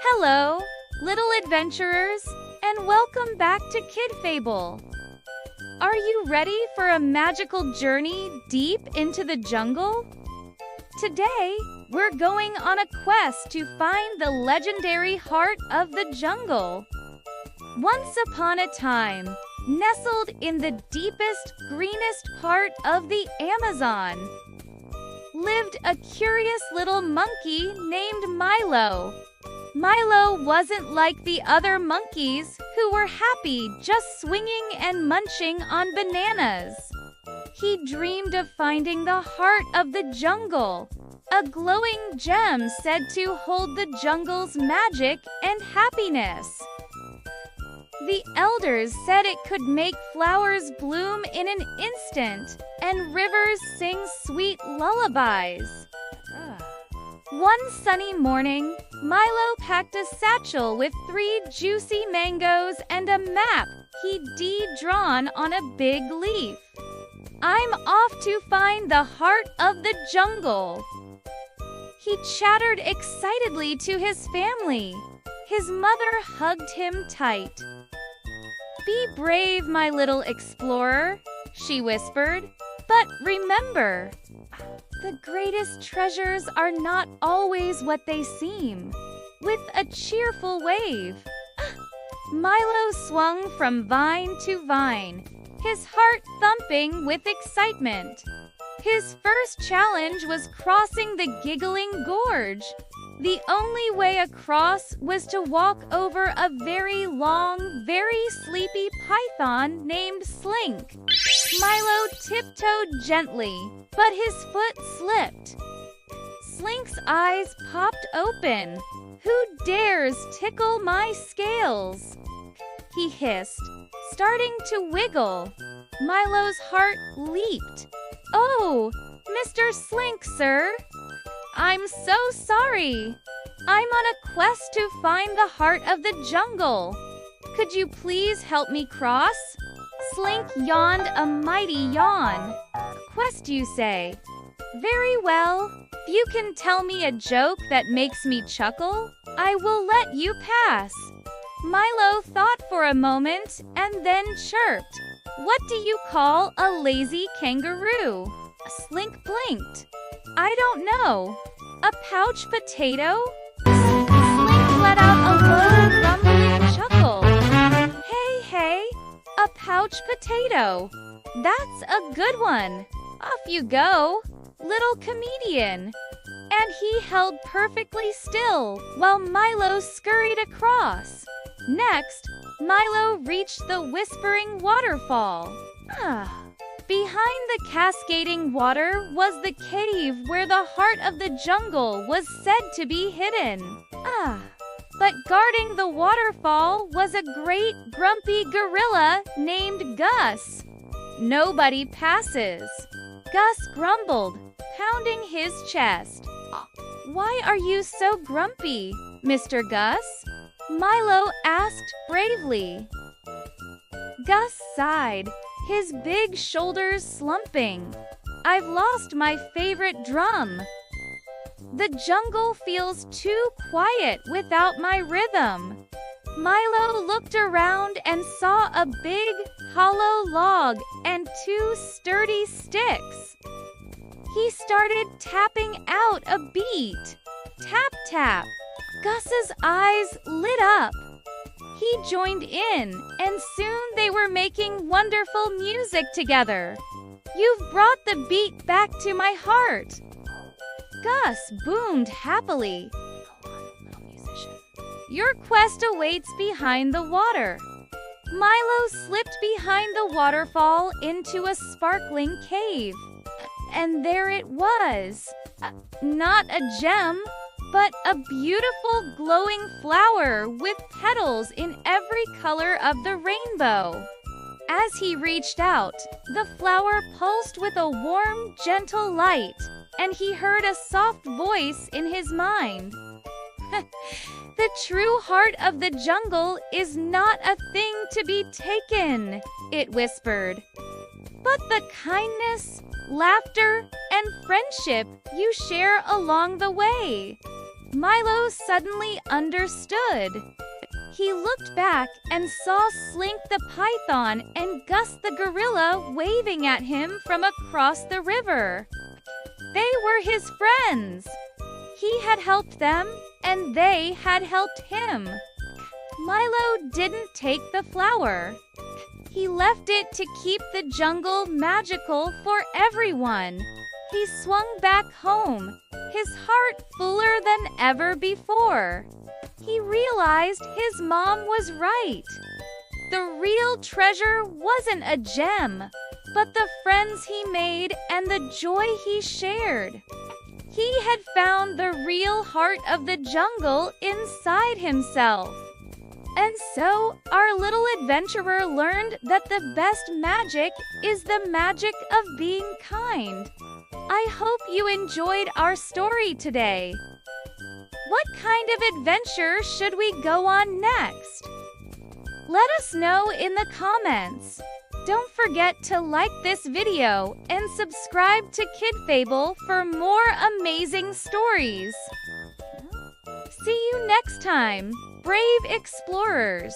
Hello, little adventurers, and welcome back to KidFable. Are you ready for a magical journey deep into the jungle? Today, we're going on a quest to find the legendary heart of the jungle. Once upon a time, nestled in the deepest, greenest part of the Amazon, lived a curious little monkey named Milo. Milo wasn't like the other monkeys who were happy just swinging and munching on bananas. He dreamed of finding the heart of the jungle, a glowing gem said to hold the jungle's magic and happiness. The elders said it could make flowers bloom in an instant and rivers sing sweet lullabies. One sunny morning, Milo packed a satchel with 3 juicy mangoes and a map he'd drawn on a big leaf. "I'm off to find the heart of the jungle," he chattered excitedly to his family. His mother hugged him tight. "Be brave, my little explorer," she whispered. "But remember, the greatest treasures are not always what they seem." With a cheerful wave, Milo swung from vine to vine, his heart thumping with excitement. His first challenge was crossing the giggling gorge. The only way across was to walk over a very long, very sleepy python named Slink. Milo tiptoed gently, but his foot slipped. Slink's eyes popped open. "Who dares tickle my scales?" he hissed, starting to wiggle. Milo's heart leaped. "Oh, Mr. Slink, sir. I'm so sorry. I'm on a quest to find the heart of the jungle. Could you please help me cross?" Slink yawned a mighty yawn. "Quest, you say? Very well. If you can tell me a joke that makes me chuckle, I will let you pass." Milo thought for a moment and then chirped. "What do you call a lazy kangaroo?" Slink blinked. "I don't know. A pouch potato?" Slink let out a low, rumbling chuckle. Hey, a pouch potato. That's a good one. Off you go, little comedian." And he held perfectly still while Milo scurried across. Next, Milo reached the whispering waterfall. Behind the cascading water was the cave where the heart of the jungle was said to be hidden. But guarding the waterfall was a great grumpy gorilla named Gus. "Nobody passes," Gus grumbled, pounding his chest. "Why are you so grumpy, Mr. Gus?" Milo asked bravely. Gus sighed, his big shoulders slumping. "I've lost my favorite drum. The jungle feels too quiet without my rhythm." Milo looked around and saw a big, hollow log and 2 sturdy sticks. He started tapping out a beat. Tap, tap. Gus's eyes lit up. He joined in, and soon they were making wonderful music together. "You've brought the beat back to my heart," Gus boomed happily. "Go on, little musician. Your quest awaits behind the water." Milo slipped behind the waterfall into a sparkling cave. And there it was. Not a gem, but a beautiful glowing flower with petals in every color of the rainbow. As he reached out, the flower pulsed with a warm, gentle light, and he heard a soft voice in his mind. "The true heart of the jungle is not a thing to be taken," it whispered, "but the kindness, laughter, and friendship you share along the way." Milo suddenly understood. He looked back and saw Slink the python and Gus the gorilla waving at him from across the river. They were his friends. He had helped them, and they had helped him. Milo didn't take the flower. He left it to keep the jungle magical for everyone. He swung back home, his heart fuller than ever before. He realized his mom was right. The real treasure wasn't a gem, but the friends he made and the joy he shared. He had found the real heart of the jungle inside himself. And so, our little adventurer learned that the best magic is the magic of being kind. I hope you enjoyed our story today. What kind of adventure should we go on next? Let us know in the comments. Don't forget to like this video and subscribe to KidFable for more amazing stories. See you next time, brave explorers!